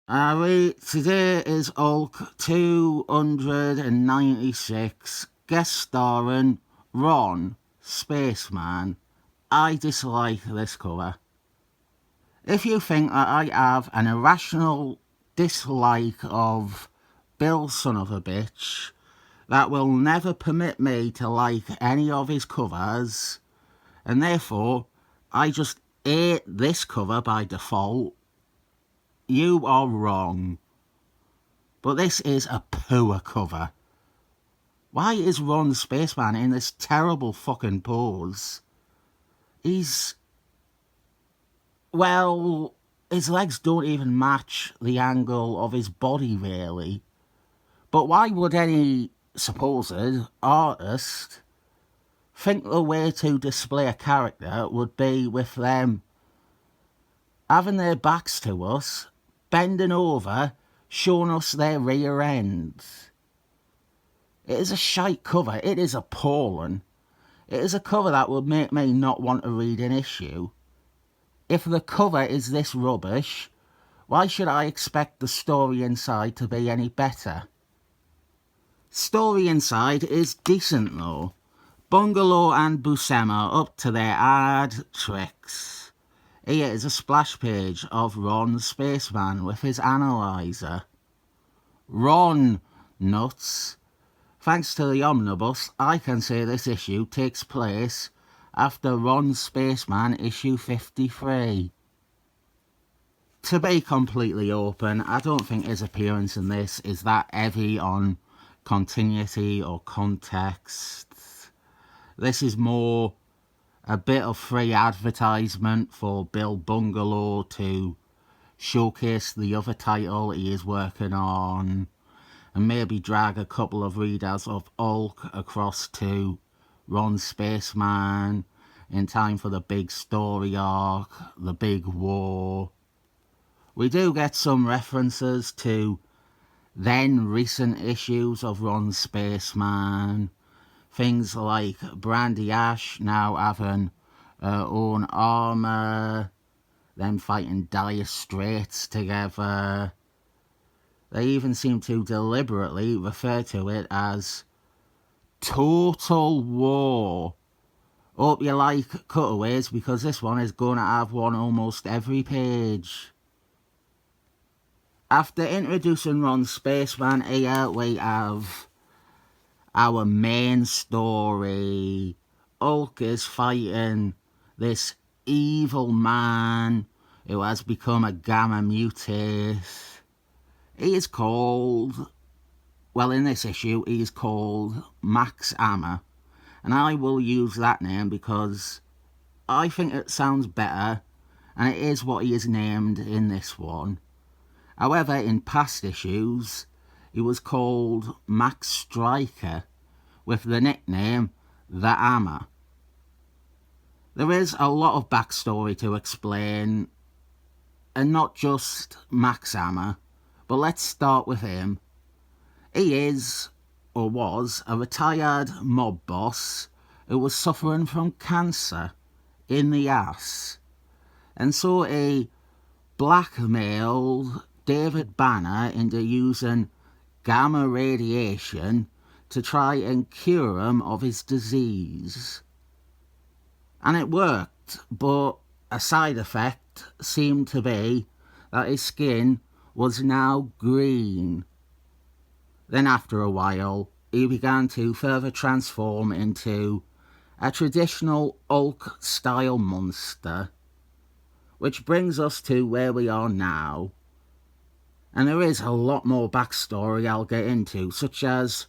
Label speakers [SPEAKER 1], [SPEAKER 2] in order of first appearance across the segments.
[SPEAKER 1] Today is Hulk 296, guest starring Ron, Spaceman. I dislike this cover. If you think that I have an irrational dislike of Bill son of a bitch that will never permit me to like any of his covers, and therefore I just hate this cover by default, you are wrong. But this is a poor cover. Why is Ron Spaceman in this terrible fucking pose? Well, his legs don't even match the angle of his body, really. But why would any supposed artist think the way to display a character would be with them having their backs to us, bending over, showing us their rear ends? It is a shite cover. It is appalling. It is a cover that would make me not want to read an issue. If the cover is this rubbish, why should I expect the story inside to be any better? Story inside is decent though. Bungalow and Buscema up to their hard tricks. Here is a splash page of Ron Spaceman with his analyzer. Ron nuts. Thanks to the omnibus, I can say this issue takes place after Ron Spaceman issue 53. To be completely open, I don't think his appearance in this is that heavy on continuity or context. This is more a bit of free advertisement for Bill Bungalow to showcase the other title he is working on, and maybe drag a couple of readers of Hulk across to Ron Spaceman in time for the big story arc, the big war. We do get some references to then recent issues of Ron Spaceman. Things like Brandy Ash now having her own armour, them fighting Dire Straits together. They even seem to deliberately refer to it as Total War. Hope you like cutaways, because this one is going to have one almost every page. After introducing Ron Spaceman here, we have our main story. Hulk is fighting this evil man who has become a gamma mutant. He is called, well, in this issue, he is called Max Hammer. And I will use that name because I think it sounds better, and it is what he is named in this one. However, in past issues, he was called Max Striker, with the nickname The Hammer. There is a lot of backstory to explain, and not just Max Hammer, but let's start with him. He is, or was, a retired mob boss who was suffering from cancer in the ass, and so he blackmailed David Banner into using gamma radiation to try and cure him of his disease. And it worked, but a side effect seemed to be that his skin was now green. Then after a while, he began to further transform into a traditional Hulk-style monster, which brings us to where we are now. And there is a lot more backstory I'll get into, such as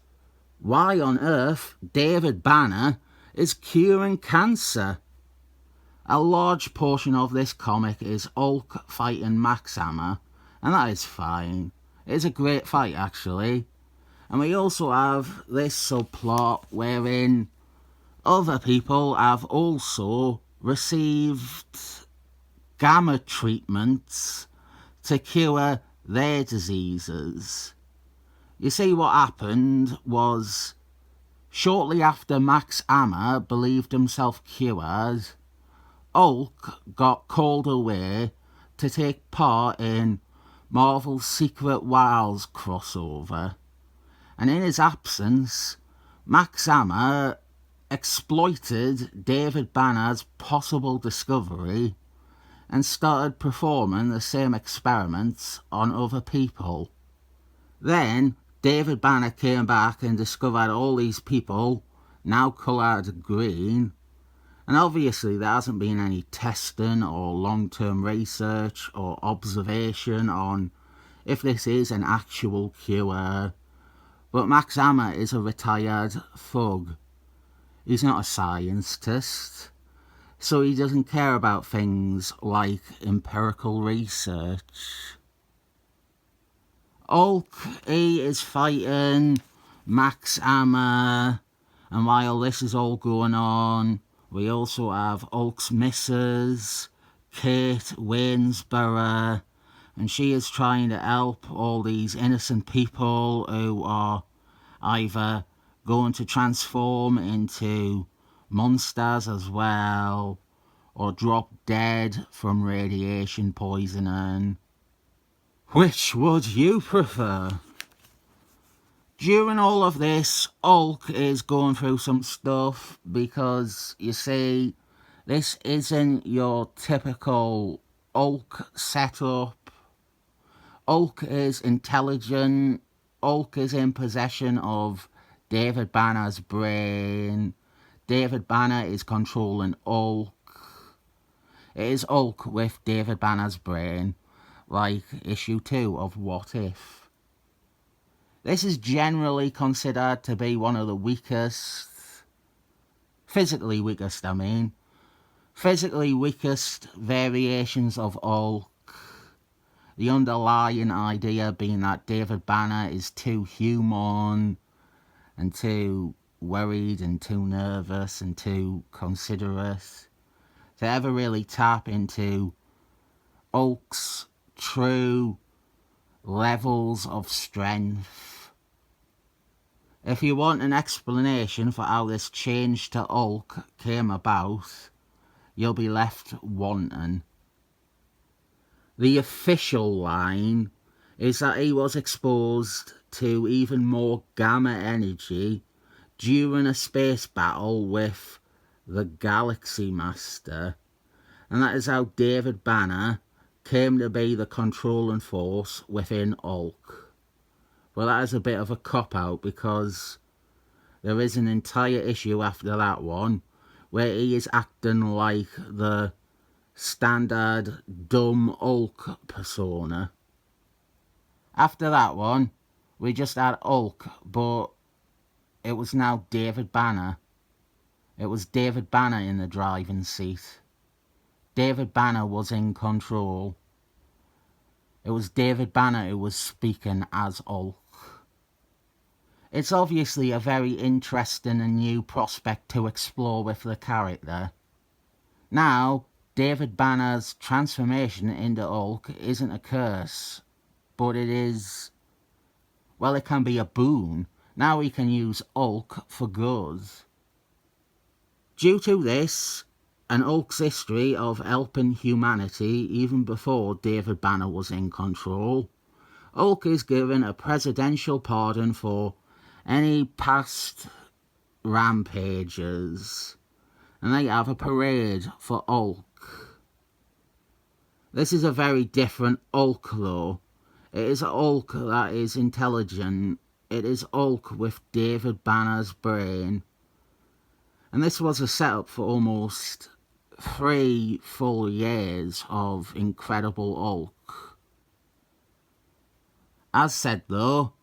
[SPEAKER 1] why on earth David Banner is curing cancer. A large portion of this comic is Hulk fighting Max Hammer, and that is fine. It is a great fight, actually. And we also have this subplot wherein other people have also received gamma treatments to cure their diseases. You see, what happened was, shortly after Max Hammer believed himself cured, Hulk got called away to take part in Marvel's Secret Wars crossover, and in his absence, Max Hammer exploited David Banner's possible discovery and started performing the same experiments on other people. Then David Banner came back and discovered all these people, now coloured green, and obviously there hasn't been any testing or long-term research or observation on if this is an actual cure. But Max Hammer is a retired thug. He's not a scientist, so he doesn't care about things like empirical research. Hulk, he is fighting Max Hammer, and while this is all going on, we also have Hulk's missus, Kate Waynesboro, and she is trying to help all these innocent people who are either going to transform into monsters as well, or drop dead from radiation poisoning. Which would you prefer? During all of this, Hulk is going through some stuff because, you see, this isn't your typical Hulk setup. Hulk is intelligent. Hulk is in possession of David Banner's brain. David Banner is controlling Hulk. It is Hulk with David Banner's brain, like issue 2 of What If. This is generally considered to be one of the weakest, physically weakest variations of Hulk. The underlying idea being that David Banner is too human and too worried and too nervous and too considerate to ever really tap into Hulk's true levels of strength. If you want an explanation for how this change to Hulk came about, you'll be left wanting. The official line is that he was exposed to even more gamma energy during a space battle with the Galaxy Master, and that is how David Banner came to be the controlling force within Hulk. Well, that is a bit of a cop-out because there is an entire issue after that one where he is acting like the standard dumb Hulk persona. After that one, we just had Hulk, but it was now David Banner. It was David Banner in the driving seat. David Banner was in control. It was David Banner who was speaking as Hulk. It's obviously a very interesting and new prospect to explore with the character. Now, David Banner's transformation into Hulk isn't a curse, but it is, well, it can be a boon. Now he can use Hulk for good. Due to this, and Hulk's history of helping humanity even before David Banner was in control, Hulk is given a presidential pardon for any past rampages, and they have a parade for Hulk. This is a very different Hulk though. It is a Hulk that is intelligent. It is Hulk with David Banner's brain. And this was a setup for almost 3 full years of Incredible Hulk. As said though,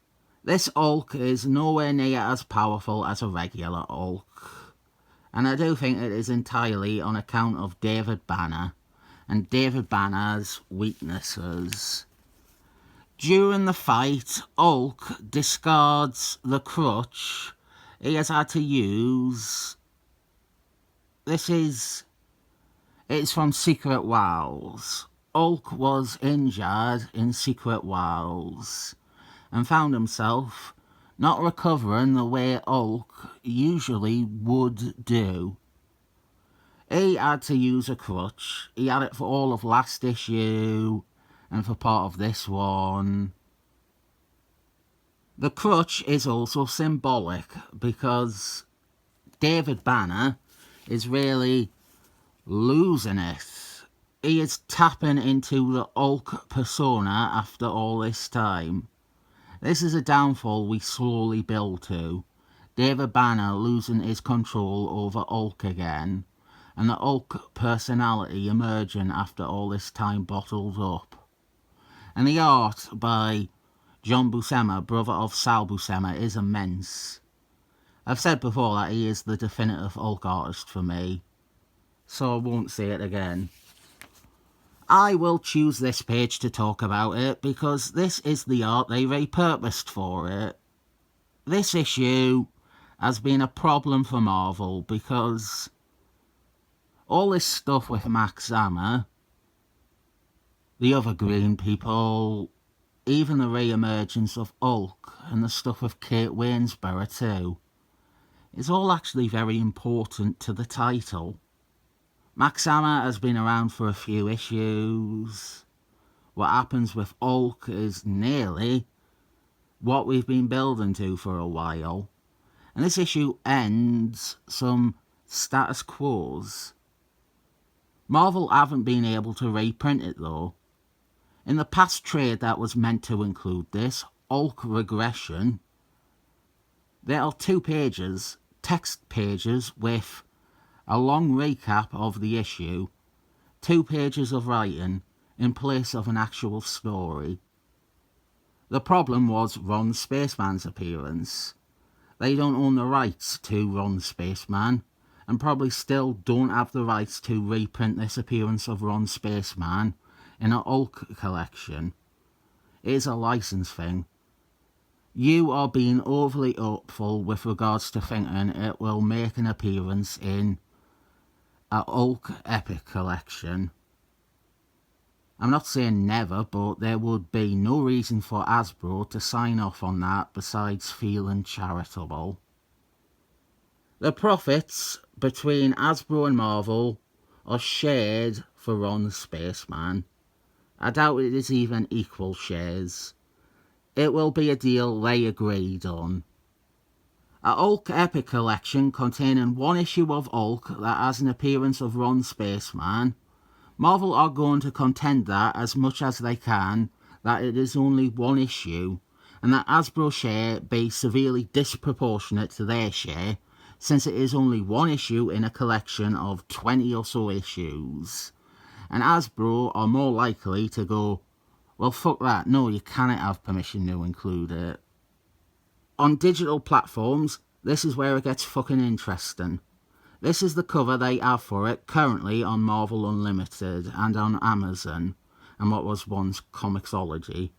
[SPEAKER 1] this Hulk is nowhere near as powerful as a regular Hulk. And I do think it is entirely on account of David Banner and David Banner's weaknesses. During the fight, Hulk discards the crutch he has had to use. It's from Secret Wars. Hulk was injured in Secret Wars and found himself not recovering the way Hulk usually would do. He had to use a crutch. He had it for all of last issue, and for part of this one. The crutch is also symbolic because David Banner is really losing it. He is tapping into the Hulk persona after all this time. This is a downfall we slowly build to. David Banner losing his control over Hulk again, and the Hulk personality emerging after all this time bottled up. And the art by John Buscema, brother of Sal Buscema, is immense. I've said before that he is the definitive Hulk artist for me, so I won't say it again. I will choose this page to talk about it because this is the art they repurposed for it. This issue has been a problem for Marvel because all this stuff with Max Hammer, the other Green people, even the re-emergence of Hulk and the stuff with Kate Waynesboro too, is all actually very important to the title. Max Hammer has been around for a few issues. What happens with Hulk is nearly what we've been building to for a while. And this issue ends some status quos. Marvel haven't been able to reprint it though. In the past trade that was meant to include this, Hulk Regression, there are 2 pages, text pages with a long recap of the issue, 2 pages of writing in place of an actual story. The problem was Ron Spaceman's appearance. They don't own the rights to Ron Spaceman, and probably still don't have the rights to reprint this appearance of Ron Spaceman in a Hulk collection. It is a license thing. You are being overly hopeful with regards to thinking it will make an appearance in a Hulk Epic collection. I'm not saying never, but there would be no reason for Hasbro to sign off on that besides feeling charitable. The profits between Hasbro and Marvel are shared for Ron Spaceman. I doubt it is even equal shares. It will be a deal they agreed on. A Hulk Epic collection containing 1 issue of Hulk that has an appearance of Ron Spaceman. Marvel are going to contend that as much as they can that it is only 1 issue, and that Hasbro share be severely disproportionate to their share, since it is only 1 issue in a collection of 20 or so issues. And Hasbro are more likely to go, well fuck that, no, you cannot have permission to include it. On digital platforms, this is where it gets fucking interesting. This is the cover they have for it currently on Marvel Unlimited and on Amazon, and what was once Comixology.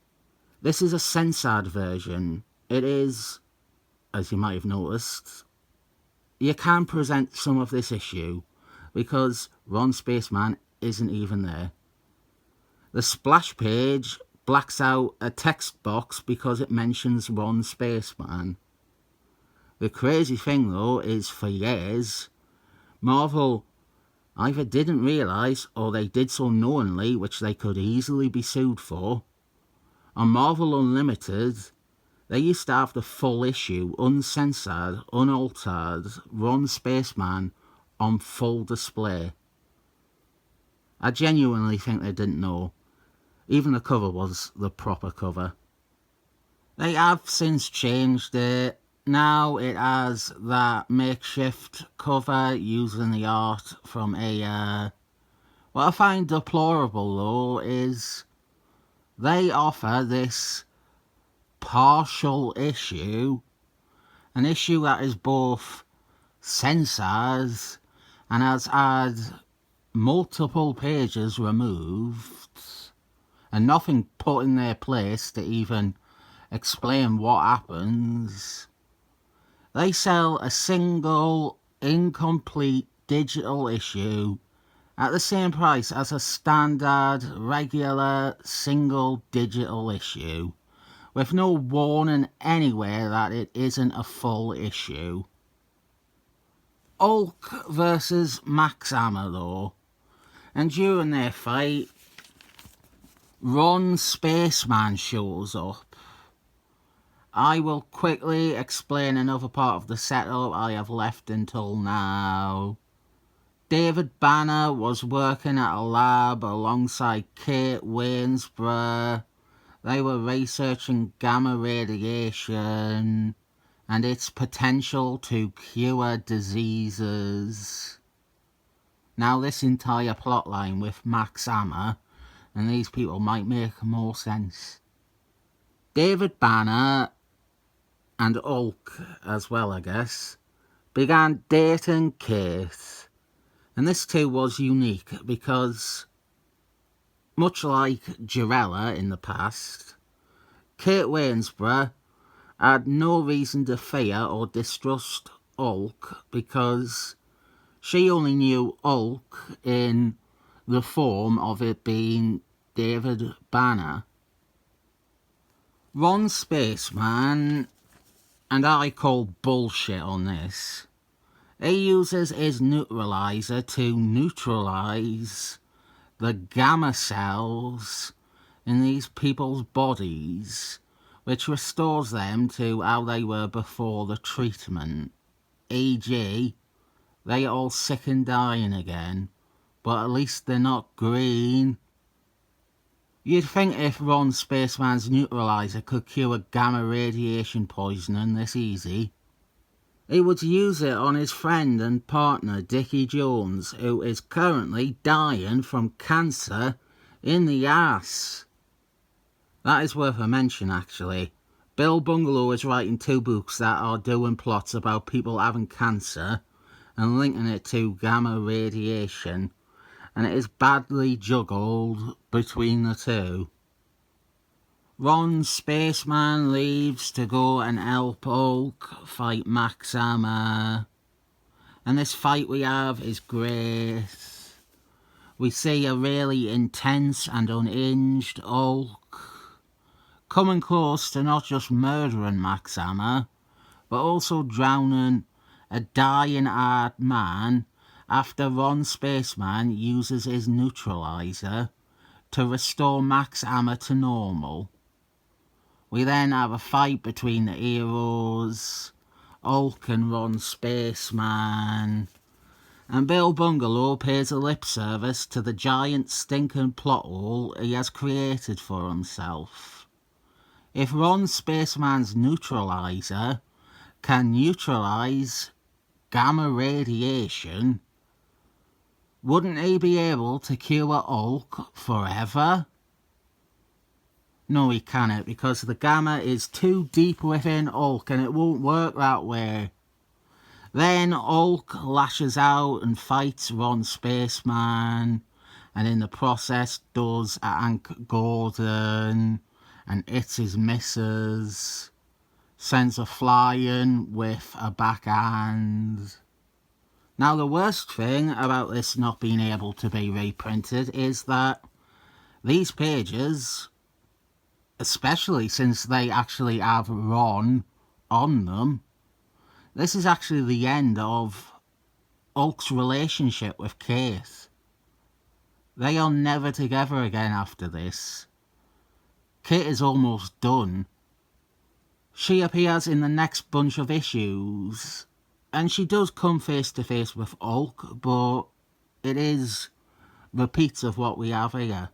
[SPEAKER 1] This is a censored version. It is, as you might have noticed, you can present some of this issue because Ron Spaceman isn't even there. The splash page blacks out a text box because it mentions Ron Spaceman. The crazy thing though is for years, Marvel either didn't realise or they did so knowingly, which they could easily be sued for. On Marvel Unlimited, they used to have the full issue, uncensored, unaltered, Ron Spaceman on full display. I genuinely think they didn't know. Even the cover was the proper cover. They have since changed it. Now it has that makeshift cover using the art from a... What I find deplorable though is they offer this partial issue, an issue that is both censored and has had multiple pages removed and nothing put in their place to even explain what happens. They sell a single, incomplete digital issue at the same price as a standard, regular, single digital issue, with no warning anywhere that it isn't a full issue. Hulk versus Max Hammer though, and during their fight, Ron Spaceman shows up. I will quickly explain another part of the setup I have left until now. David Banner was working at a lab alongside Kate Waynesboro. They were researching gamma radiation and its potential to cure diseases. Now this entire plotline with Max Hammer and these people might make more sense. David Banner and Ulk as well, I guess, began dating Kate, and this too was unique because, much like Jarella in the past, Kate Waynesboro had no reason to fear or distrust Ulk because she only knew Ulk in the form of it being David Banner. Ron Spaceman, and I call bullshit on this, he uses his neutralizer to neutralise the gamma cells in these people's bodies, which restores them to how they were before the treatment. E.g., they are all sick and dying again, but at least they're not green. You'd think if Ron Spaceman's neutralizer could cure gamma radiation poisoning this easy, he would use it on his friend and partner Dickie Jones, who is currently dying from cancer in the ass. That is worth a mention, actually. Bill Bungalow is writing 2 books that are doing plots about people having cancer and linking it to gamma radiation, and it is badly juggled between the two. Ron Spaceman leaves to go and help Hulk fight Max Hammer, and this fight we have is great. We see a really intense and unhinged Hulk coming close to not just murdering Max Hammer, but also drowning a dying-eyed man after Ron Spaceman uses his neutralizer to restore Max Hammer to normal. We then have a fight between the heroes, Hulk and Ron Spaceman, and Bill Bungalow pays a lip service to the giant stinking plot hole he has created for himself. If Ron Spaceman's neutralizer can neutralise gamma radiation, wouldn't he be able to cure Hulk forever? No, he cannot, because the gamma is too deep within Hulk and it won't work that way. Then Hulk lashes out and fights Ron Spaceman, and in the process does a Hank Gordon and hits his missus, sends her flying with a backhand. Now the worst thing about this not being able to be reprinted is that these pages, especially since they actually have Ron on them, this is actually the end of Hulk's relationship with Kate. They are never together again after this. Kate is almost done. She appears in the next bunch of issues, and she does come face to face with Hulk, but it is repeats of what we have here.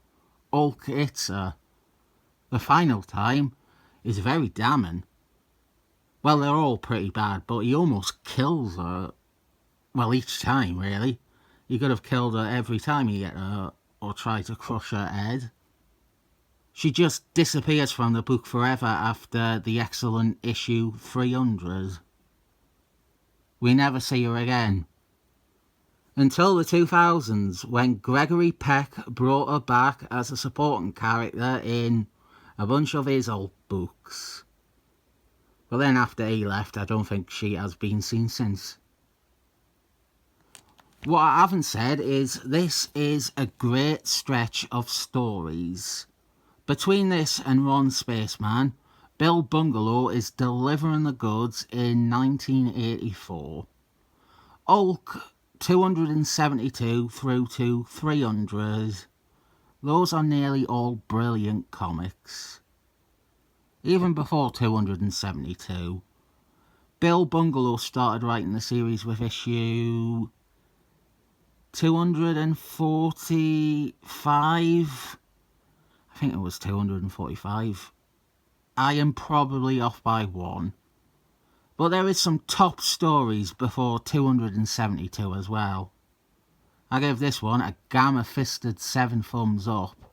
[SPEAKER 1] Hulk hits her. The final time is very damning. Well, they're all pretty bad, but he almost kills her. Well, each time, really. He could have killed her every time he hit her or tried to crush her head. She just disappears from the book forever after the excellent issue 300. We never see her again. Until the 2000s, when Gregory Peck brought her back as a supporting character in a bunch of his old books. But then after he left, I don't think she has been seen since. What I haven't said is this is a great stretch of stories. Between this and Ron Spaceman, Bill Bungalow is delivering the goods in 1984. Hulk 272 through to 300. Those are nearly all brilliant comics. Even before 272, Bill Bungalow started writing the series with issue 245. I think it was 245. I am probably off by one. But there is some top stories before 272 as well. I gave this one a gamma-fisted 7 thumbs up.